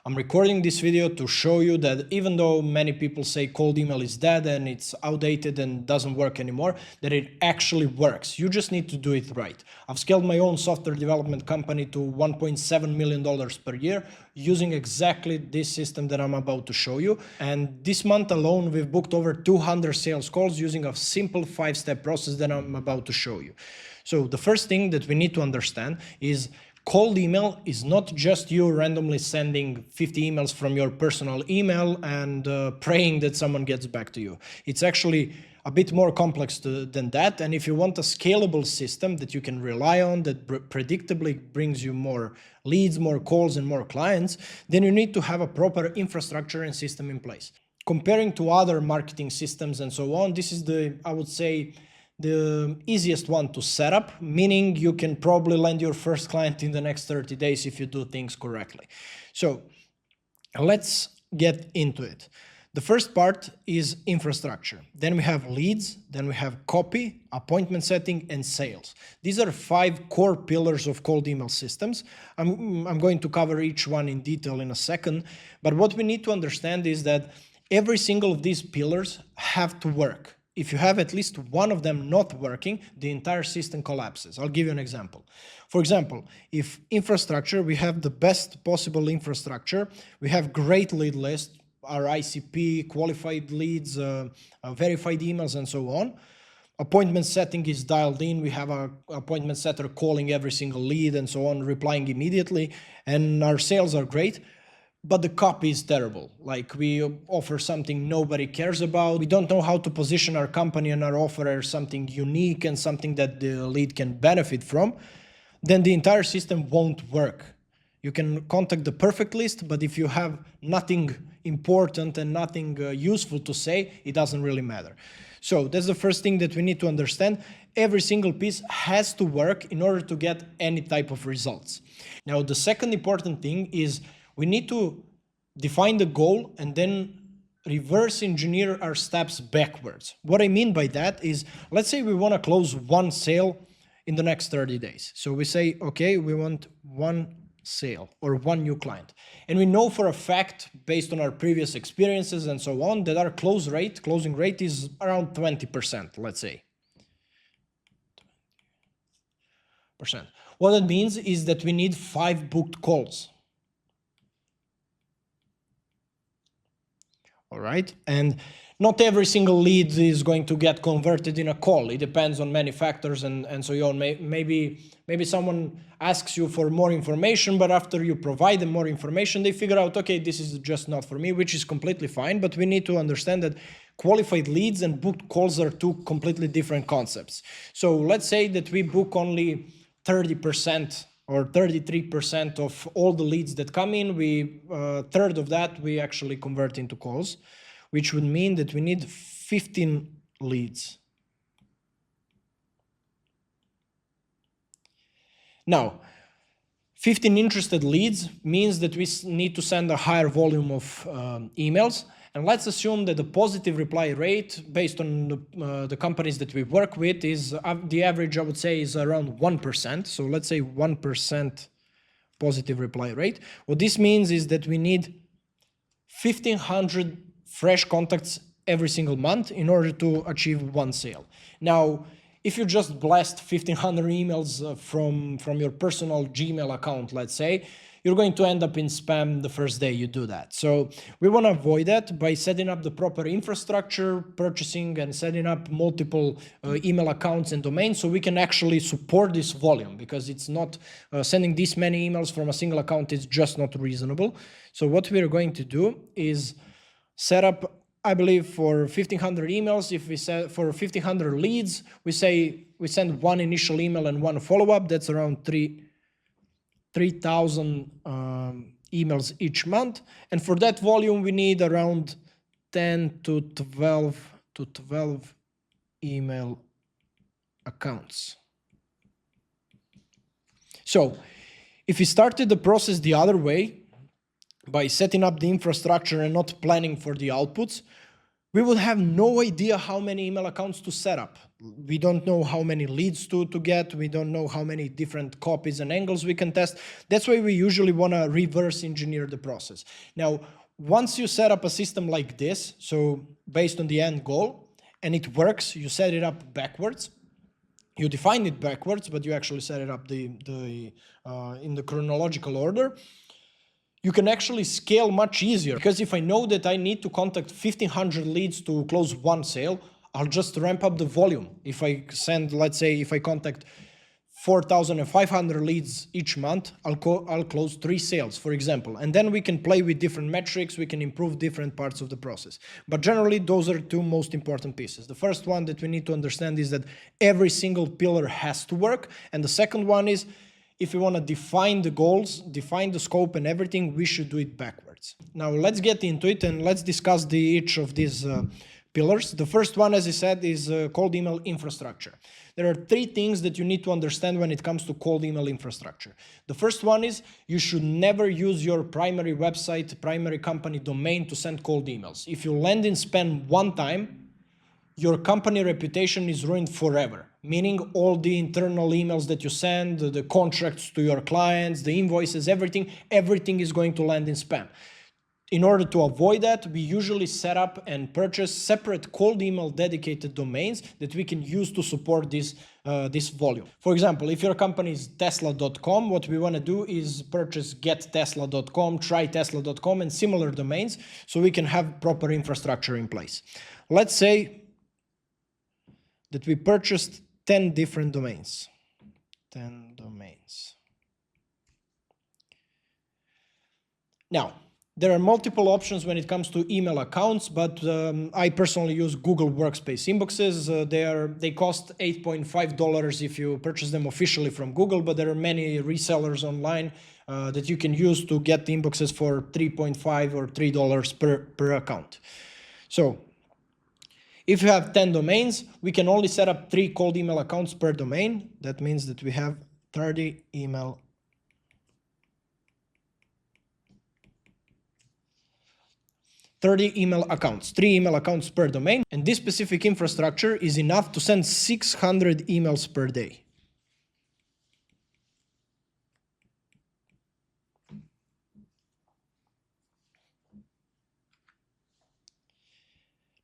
I'm recording this video to show you that even though many people say cold email is dead and it's outdated and doesn't work anymore, that it actually works. You just need to do it right. I've scaled my own software development company to $1.7 million per year using exactly this system that I'm about to show you. And this month alone, we've booked over 200 sales calls using a simple 5-step process that I'm about to show you. So the first thing that we need to understand is cold email is not just you randomly sending 50 emails from your personal email and praying that someone gets back to you. It's actually a bit more complex than that. And if you want a scalable system that you can rely on, that predictably brings you more leads, more calls, and more clients, then you need to have a proper infrastructure and system in place. Comparing to other marketing systems and so on, this is I would say, the easiest one to set up, meaning you can probably land your first client in the next 30 days if you do things correctly. So let's get into it. The first part is infrastructure. Then we have leads, then we have copy, appointment setting, and sales. These are 5 core pillars of cold email systems. I'm going to cover each one in detail in a second, but what we need to understand is that every single of these pillars have to work. If you have at least one of them not working, the entire system collapses. I'll give you an example. For example, if infrastructure, we have the best possible infrastructure, we have great lead list, our ICP, qualified leads, verified emails, and so on. Appointment setting is dialed in. We have our appointment setter calling every single lead and so on, replying immediately. And our sales are great. But the copy is terrible. Like, we offer something nobody cares about. We don't know how to position our company and our offer as something unique and something that the lead can benefit from. Then the entire system won't work. You can contact the perfect list, but if you have nothing important and nothing useful to say, it doesn't really matter. So that's the first thing that we need to understand. Every single piece has to work in order to get any type of results. Now, the second important thing is we need to define the goal and then reverse engineer our steps backwards. What I mean by that is, let's say we want to close one sale in the next 30 days. So we say, okay, we want one sale or one new client. And we know for a fact, based on our previous experiences and so on, that our closing rate is around 20%, let's say. What that means is that we need 5 booked calls. All right, and not every single lead is going to get converted in a call. It depends on many factors and so on. Maybe someone asks you for more information, but after you provide them more information, they figure out, okay, this is just not for me, which is completely fine. But we need to understand that qualified leads and booked calls are 2 completely different concepts. So let's say that we book only 30% or 33% of all the leads that come in. Third of that we actually convert into calls, which would mean that we need 15 leads. Now, 15 interested leads means that we need to send a higher volume of emails. And let's assume that the positive reply rate, based on the companies that we work with, is the average, I would say, is around 1%. So let's say 1% positive reply rate. What this means is that we need 1,500 fresh contacts every single month in order to achieve one sale. Now, if you just blast 1,500 emails from your personal Gmail account, let's say, you're going to end up in spam the first day you do that. So we want to avoid that by setting up the proper infrastructure, purchasing and setting up multiple email accounts and domains so we can actually support this volume, because it's not sending this many emails from a single account is just not reasonable. So what we're going to do is set up, I believe, for 1,500 emails, if we set for 1,500 leads, we send one initial email and one follow-up. That's around 3,000 emails each month. And for that volume, we need around 10 to 12 email accounts. So if we started the process the other way, by setting up the infrastructure and not planning for the outputs, we would have no idea how many email accounts to set up. We don't know how many leads to get. We don't know how many different copies and angles we can test. That's why we usually want to reverse engineer the process. Now, once you set up a system like this, so based on the end goal, and it works, you set it up backwards. You define it backwards, but you actually set it up in the chronological order. You can actually scale much easier, because if I know that I need to contact 1,500 leads to close one sale, I'll just ramp up the volume. If I send, let's say, if I contact 4,500 leads each month, I'll close 3 sales, for example. And then we can play with different metrics, we can improve different parts of the process. But generally, those are 2 most important pieces. The first one that we need to understand is that every single pillar has to work. And the second one is, if we want to define the goals, define the scope and everything, we should do it backwards. Now let's get into it and let's discuss each of these pillars. The first one, as I said, is cold email infrastructure. There are 3 things that you need to understand when it comes to cold email infrastructure. The first one is you should never use your primary website, primary company domain to send cold emails. If you land in spam one time, your company reputation is ruined forever, meaning all the internal emails that you send, the contracts to your clients, the invoices, everything is going to land in spam. In order to avoid that, we usually set up and purchase separate cold email dedicated domains that we can use to support this volume. For example, if your company is tesla.com, what we want to do is purchase gettesla.com, trytesla.com, and similar domains so we can have proper infrastructure in place. Let's say that we purchased 10 different domains. 10 domains. Now, there are multiple options when it comes to email accounts, but I personally use Google Workspace inboxes. They cost $8.5 if you purchase them officially from Google, but there are many resellers online that you can use to get the inboxes for $3.5 or $3 per account. So, if you have 10 domains, we can only set up 3 cold email accounts per domain. That means that we have 30 email accounts, 3 email accounts per domain. And this specific infrastructure is enough to send 600 emails per day.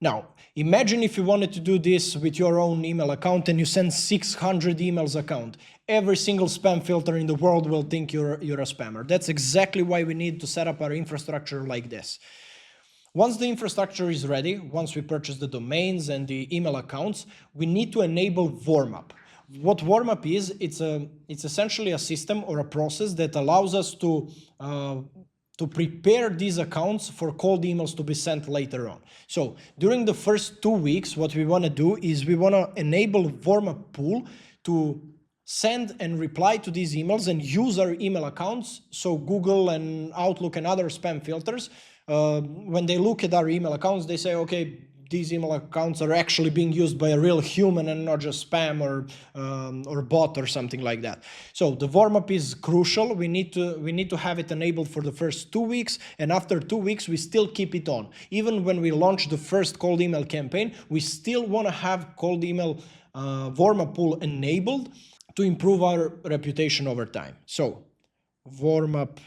Now, imagine if you wanted to do this with your own email account and you send 600 emails account. Every single spam filter in the world will think you're a spammer. That's exactly why we need to set up our infrastructure like this. Once the infrastructure is ready, once we purchase the domains and the email accounts, we need to enable warm-up. What warm-up is, it's essentially a system or a process that allows us to prepare these accounts for cold emails to be sent later on. So during the first 2 weeks, what we want to do is we want to enable warm-up pool to send and reply to these emails and use our email accounts. So Google and Outlook and other spam filters, when they look at our email accounts, they say, okay, these email accounts are actually being used by a real human and not just spam or bot or something like that. So the warm-up is crucial. We need to have it enabled for the first 2 weeks, and after 2 weeks we still keep it on. Even when we launch the first cold email campaign, we still want to have cold email warm-up pool enabled to improve our reputation over time. So warm-up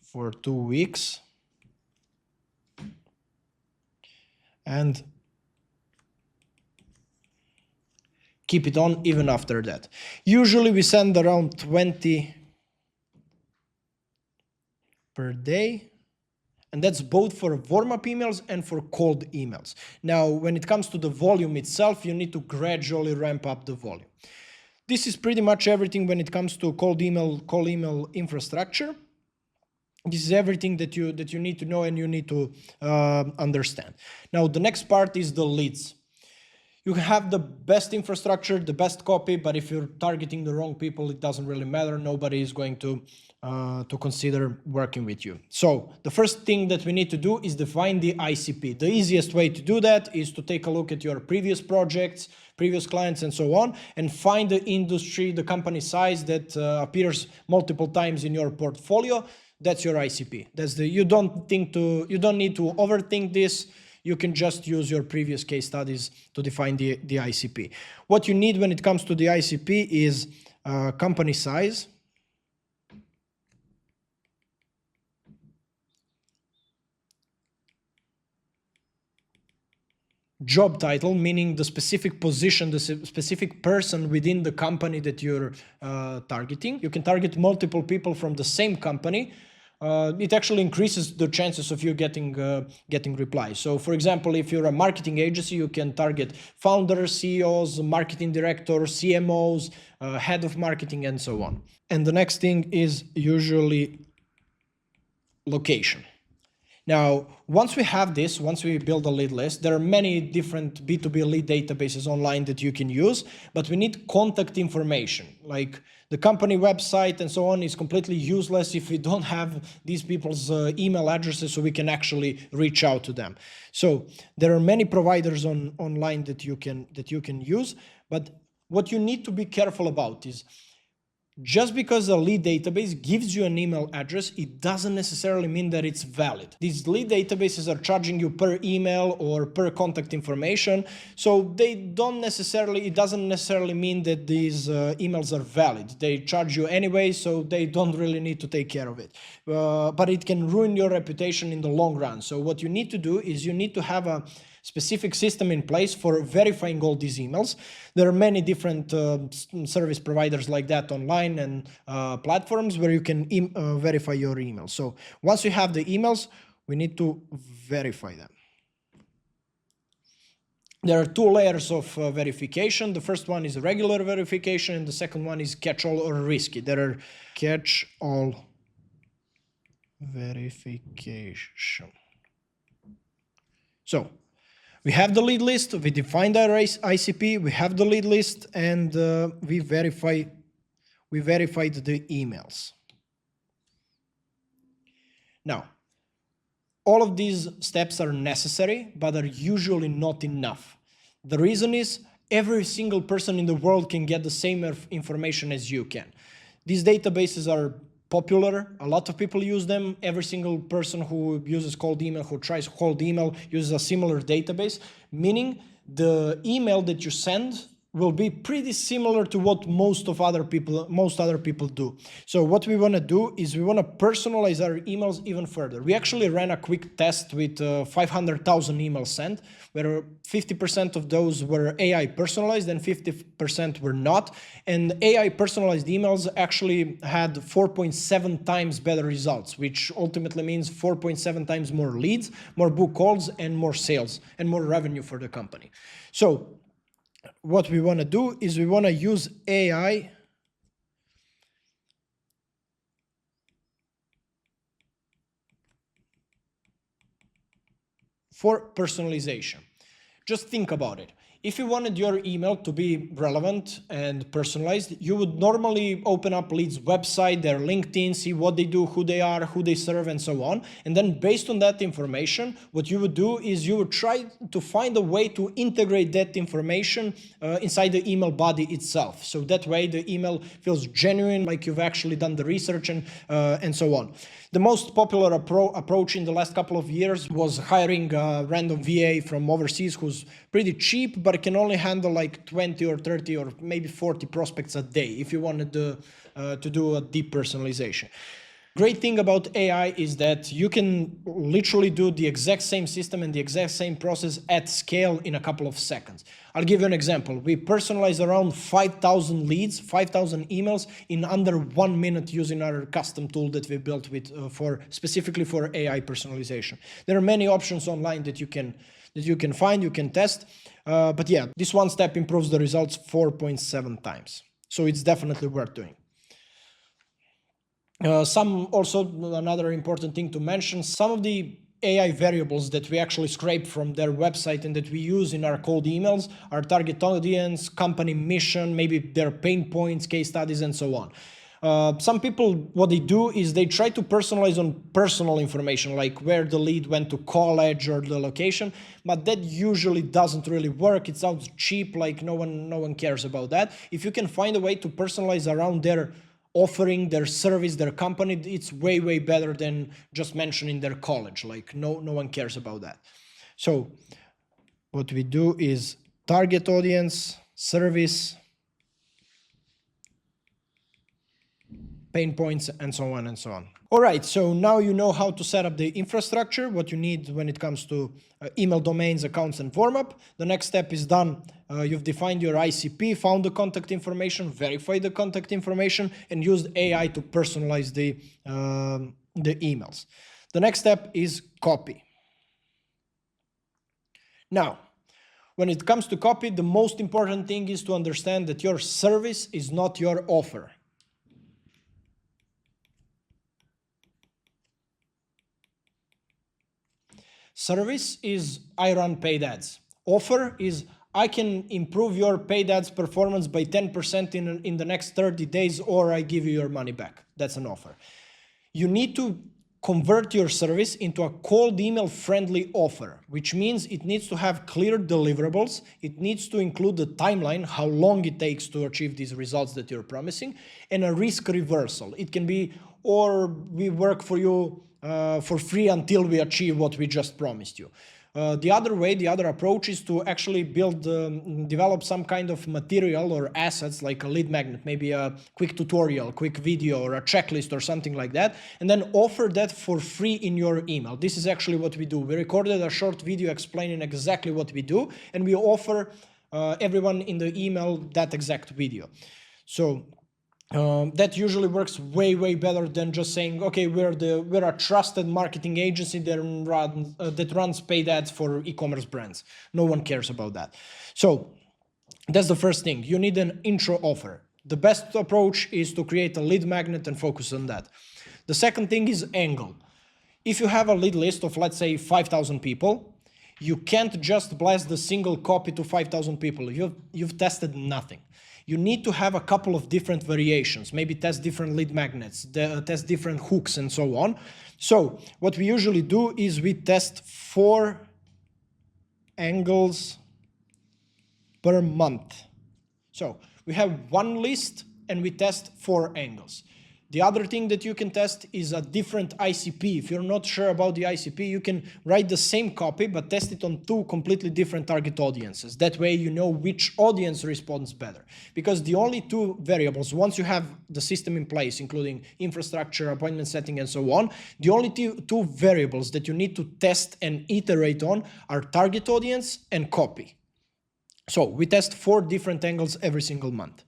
for 2 weeks. And keep it on even after that. Usually we send around 20 per day, and that's both for warm-up emails and for cold emails. Now, when it comes to the volume itself, you need to gradually ramp up the volume. This is pretty much everything when it comes to cold email infrastructure. This is everything that you need to know and you need to understand. Now, the next part is the leads. You have the best infrastructure, the best copy, but if you're targeting the wrong people, it doesn't really matter. Nobody is going to to consider working with you. So the first thing that we need to do is define the ICP. The easiest way to do that is to take a look at your previous projects, previous clients, and so on, and find the industry, the company size that appears multiple times in your portfolio. That's your ICP. You don't need to overthink this. You can just use your previous case studies to define the ICP. What you need when it comes to the ICP is company size, job title, meaning the specific position, the specific person within the company that you're targeting. You can target multiple people from the same company. It actually increases the chances of you getting replies. So for example, if you're a marketing agency, you can target founders, CEOs, marketing directors, CMOs, head of marketing, and so on. And the next thing is usually location. Now, once we have this, once we build a lead list, there are many different B2B lead databases online that you can use, but we need contact information. Like the company website and so on is completely useless if we don't have these people's email addresses so we can actually reach out to them. So there are many providers online that you can use, but what you need to be careful about is just because a lead database gives you an email address, it doesn't necessarily mean that it's valid. These lead databases are charging you per email or per contact information, so it doesn't necessarily mean that these emails are valid. They charge you anyway, so they don't really need to take care of it. But it can ruin your reputation in the long run. So what you need to do is you need to have a specific system in place for verifying all these emails. There are many different service providers like that online and platforms where you can verify your emails. So once you have the emails, we need to verify them. There are two layers of verification. The first one is regular verification, and the second one is catch-all or risky. There are catch-all verification. So we have the lead list, we defined our ICP, we have the lead list, and we verified the emails. Now, all of these steps are necessary, but are usually not enough. The reason is every single person in the world can get the same information as you can. These databases are popular. A lot of people use them. Every single person who uses cold email, who tries cold email, uses a similar database, meaning the email that you send will be pretty similar to what most other people do. So what we want to do is we want to personalize our emails even further. We actually ran a quick test with 500,000 emails sent, where 50% of those were AI personalized and 50% were not. And AI personalized emails actually had 4.7 times better results, which ultimately means 4.7 times more leads, more book calls, and more sales and more revenue for the company. So what we want to do is we want to use AI for personalization. Just think about it. If you wanted your email to be relevant and personalized, you would normally open up leads' website, their LinkedIn, see what they do, who they are, who they serve, and so on. And then based on that information, what you would do is you would try to find a way to integrate that information inside the email body itself. So that way the email feels genuine, like you've actually done the research and so on. The most popular approach in the last couple of years was hiring a random VA from overseas who's pretty cheap, but can only handle like 20 or 30 or maybe 40 prospects a day if you wanted to do a deep personalization. Great thing about AI is that you can literally do the exact same system and the exact same process at scale in a couple of seconds. I'll give you an example. We personalize around 5,000 leads, 5,000 emails in under 1 minute using our custom tool that we built with specifically for AI personalization. There are many options online that you can find, you can test. But yeah, this one step improves the results 4.7 times. So it's definitely worth doing. Another important thing to mention, some of the AI variables that we actually scrape from their website and that we use in our cold emails are target audience, company mission, maybe their pain points, case studies, and so on. Some people, what they do is they try to personalize on personal information, like where the lead went to college or the location, but that usually doesn't really work. It sounds cheap, like no one cares about that. If you can find a way to personalize around their offering, their service, their company, it's way better than just mentioning their college. Like no one cares about that. So what we do is target audience, service, pain points, and so on and so on. All right, so now you know how to set up the infrastructure, what you need when it comes to email domains, accounts, and form up. The next step is done. You've defined your ICP, found the contact information, verified the contact information, and used AI to personalize the emails. The next step is copy. Now, when it comes to copy, the most important thing is to understand that your service is not your offer. Service is I run paid ads. Offer is I can improve your paid ads performance by 10% in the next 30 days, or I give you your money back. That's an offer. You need to convert your service into a cold email friendly offer, which means it needs to have clear deliverables. It needs to include the timeline, how long it takes to achieve these results that you're promising, and a risk reversal. It can be, or we work for you for free until we achieve what we just promised you. The other approach is to actually develop some kind of material or assets like a lead magnet, maybe a quick tutorial, quick video, or a checklist or something like that, and then offer that for free in your email. This is actually what we do. We recorded a short video explaining exactly what we do, and we offer everyone in the email that exact video. So that usually works way better than just saying, okay, we're a trusted marketing agency that runs paid ads for e-commerce brands. No one cares about that. So that's the first thing. You need an intro offer. The best approach is to create a lead magnet and focus on that. The second thing is angle. If you have a lead list of, let's say, 5,000 people, you can't just blast the single copy to 5,000 people. You've tested nothing. You need to have a couple of different variations, maybe test different lead magnets, test different hooks, and so on. So what we usually do is we test 4 angles per month. So we have one list and we test 4 angles. The other thing that you can test is a different ICP. If you're not sure about the ICP, you can write the same copy, but test it on 2 completely different target audiences. That way you know which audience responds better. Because the only 2 variables, once you have the system in place, including infrastructure, appointment setting, and so on, the only 2 variables that you need to test and iterate on are target audience and copy. So we test 4 different angles every single month.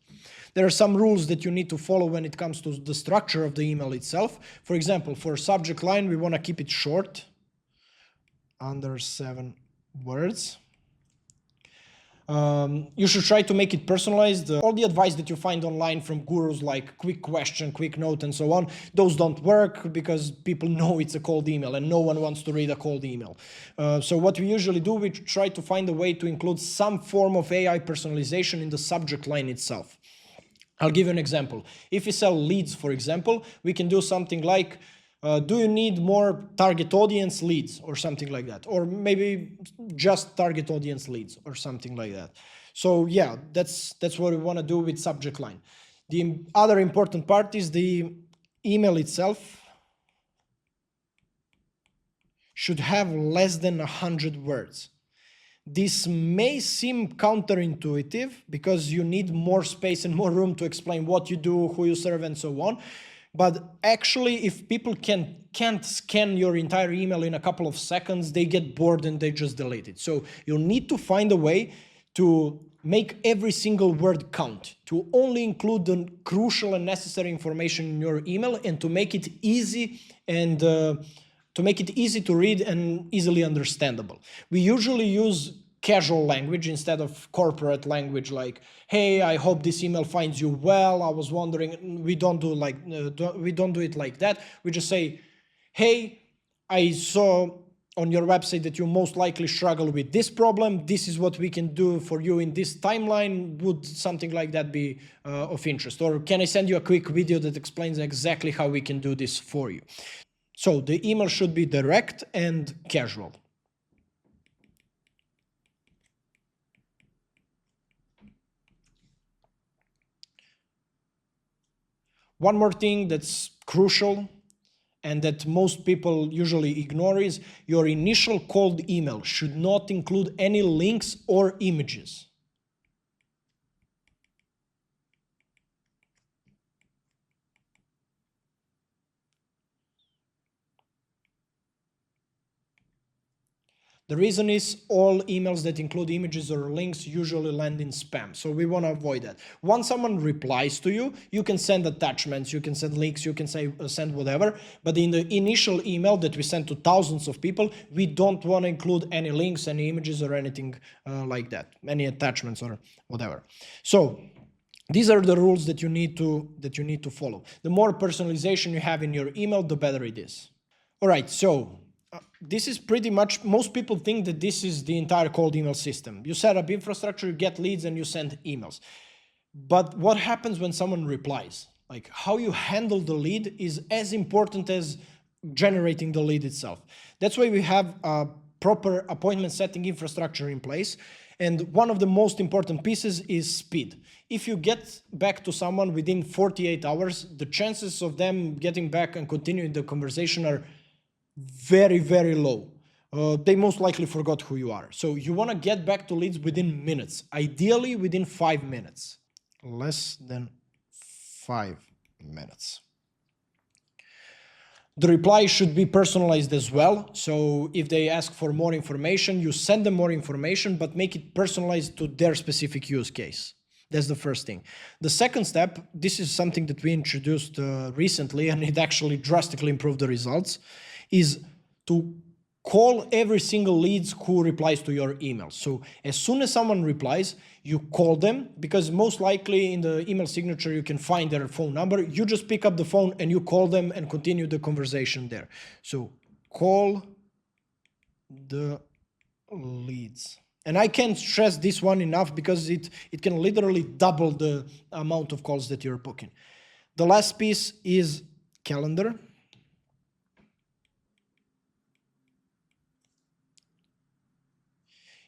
There are some rules that you need to follow when it comes to the structure of the email itself. For example, for subject line, we want to keep it short, under 7 words. You should try to make it personalized. All the advice that you find online from gurus like quick question, quick note, and so on, those don't work because people know it's a cold email and no one wants to read a cold email. So what we usually do, we try to find a way to include some form of AI personalization in the subject line itself. I'll give you an example. If we sell leads, for example, we can do something like, do you need more target audience leads or something like that? Or maybe just target audience leads or something like that. So yeah, that's what we want to do with subject line. The other important part is the email itself should have less than 100 words. This may seem counterintuitive because you need more space and more room to explain what you do, who you serve, and so on. But actually, if people can't scan your entire email in a couple of seconds, they get bored and they just delete it. So you'll need to find a way to make every single word count, to only include the crucial and necessary information in your email, and to make it easy and to make it easy to read and easily understandable. We usually use casual language instead of corporate language, like, hey, I hope this email finds you well. I was wondering. We don't do it like that. We just say, hey, I saw on your website that you most likely struggle with this problem. This is what we can do for you in this timeline. Would something like that be of interest? Or can I send you a quick video that explains exactly how we can do this for you? So the email should be direct and casual. One more thing that's crucial and that most people usually ignore is your initial cold email should not include any links or images. The reason is all emails that include images or links usually land in spam. So we want to avoid that. Once someone replies to you, you can send attachments, you can send links, you can send whatever. But in the initial email that we send to thousands of people, we don't want to include any links, any images or anything like that, any attachments or whatever. So these are the rules that you need to follow. The more personalization you have in your email, the better it is. All right, so this is pretty much, most people think that this is the entire cold email system. You set up infrastructure, you get leads, and you send emails. But what happens when someone replies? Like, how you handle the lead is as important as generating the lead itself. That's why we have a proper appointment setting infrastructure in place. And one of the most important pieces is speed. If you get back to someone within 48 hours, the chances of them getting back and continuing the conversation are very, very low. They most likely forgot who you are. So you want to get back to leads within minutes, ideally within 5 minutes. Less than 5 minutes. The reply should be personalized as well. So if they ask for more information, you send them more information, but make it personalized to their specific use case. That's the first thing. The second step, this is something that we introduced recently, and it actually drastically improved the results, is to call every single leads who replies to your email. So as soon as someone replies, you call them, because most likely in the email signature you can find their phone number. You just pick up the phone and you call them and continue the conversation there. So call the leads. And I can't stress this one enough because it can literally double the amount of calls that you're booking. The last piece is calendar.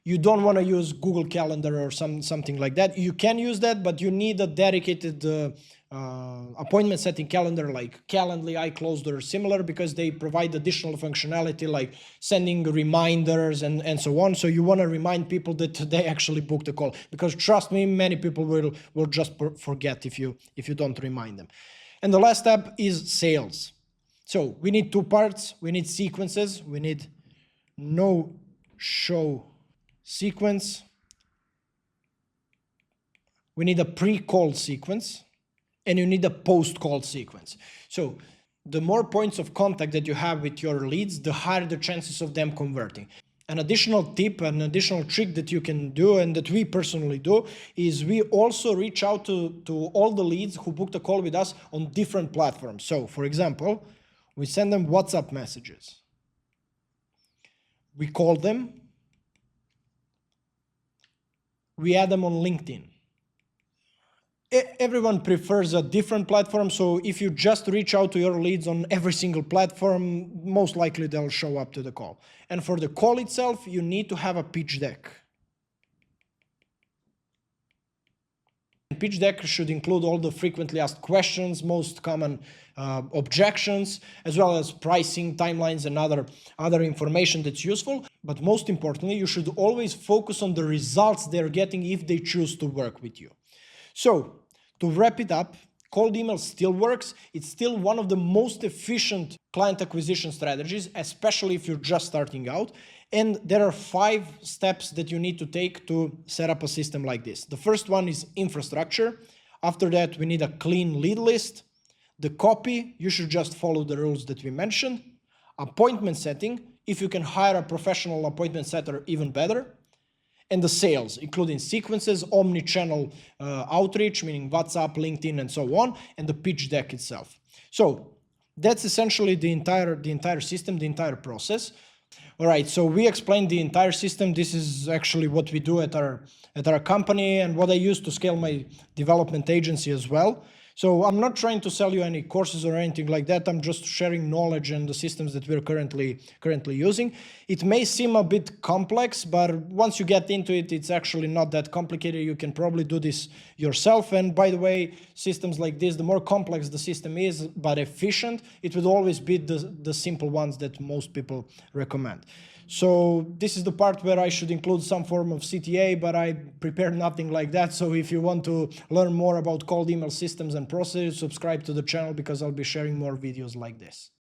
You don't want to use Google Calendar or something like that. You can use that, but you need a dedicated appointment setting calendar like Calendly, iClosed, or similar, because they provide additional functionality like sending reminders and so on. So you want to remind people that they actually booked a call, because trust me, many people will just forget if you don't remind them. And the last step is sales. So we need two parts. We need sequences. We need no-show sequence. We need a pre-call sequence, and you need a post-call sequence. So the more points of contact that you have with your leads, the higher the chances of them converting. An additional tip, an additional trick that you can do, and that we personally do, is we also reach out to all the leads who booked a call with us on different platforms. So for example, we send them WhatsApp messages. We call them. We add them on LinkedIn. Everyone prefers a different platform, so if you just reach out to your leads on every single platform, most likely they'll show up to the call. And for the call itself, you need to have a pitch deck. Pitch deck should include all the frequently asked questions, most common objections, as well as pricing, timelines, and other information that's useful. But most importantly, you should always focus on the results they're getting if they choose to work with you. So, to wrap it up, cold email still works. It's still one of the most efficient client acquisition strategies, especially if you're just starting out. And there are 5 steps that you need to take to set up a system like this. The first one is infrastructure. After that, we need a clean lead list. The copy, you should just follow the rules that we mentioned. Appointment setting, if you can hire a professional appointment setter, even better. And the sales, including sequences, omni-channel outreach, meaning WhatsApp, LinkedIn, and so on, and the pitch deck itself. So that's essentially the entire system, the entire process. All right, so we explained the entire system. This is actually what we do at our company and what I use to scale my development agency as well. So I'm not trying to sell you any courses or anything like that. I'm just sharing knowledge and the systems that we're currently using. It may seem a bit complex, but once you get into it, it's actually not that complicated. You can probably do this yourself. And by the way, systems like this, the more complex the system is, but efficient, it would always be the simple ones that most people recommend. So this is the part where I should include some form of CTA, but I prepared nothing like that. So if you want to learn more about cold email systems and processes, subscribe to the channel because I'll be sharing more videos like this.